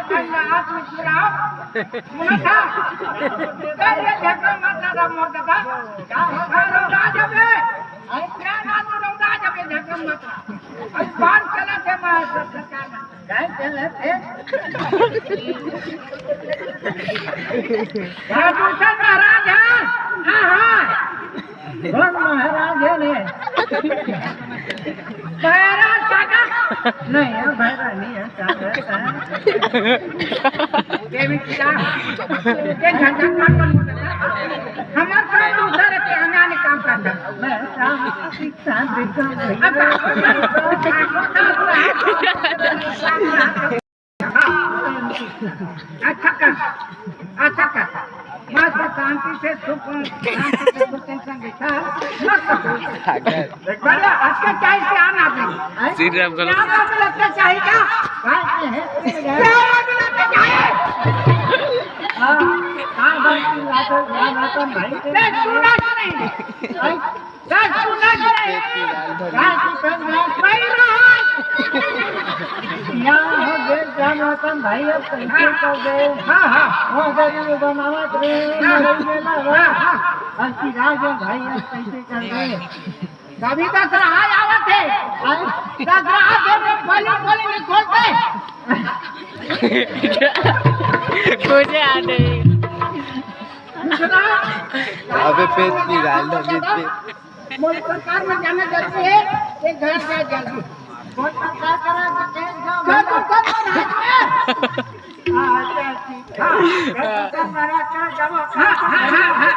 सांगा आज मी शिराव मुनखा काय रे ढेकळ मारणारा मोठा का राजा बे ऐकल्या ना तू राजा बे ढेकळ मारला आणि पान केला ते महाराष्ट्र सरकारनं काय केलं ते या दिवसाचा राजा हा हा कोण महाराजाने महाराज काका नहीं है भाईरा नहीं है देवी की जा के झंझट काट हमार काम दूसरे के अन्याय काम करता मैं राम शिक्षा देता अच्छा कर मस्त शांति से सुख टेंशन विचार बड़ा अच्छा चाहिए से आना भी श्री राम का लगता चाहिए क्या हाँ हाँ भाई सुना नहीं भाई अब कैसे कर दे हाँ हाँ बनावत रे राज भाई अब कैसे कर दे कभी दसरा आवत है दसरा बोली नहीं खोलते मुझे आ नहीं अबे पेट की गाल दो मोदी सरकार में जाना जल्दी है एक घर से जल्दी मोदी सरकार करा हाँ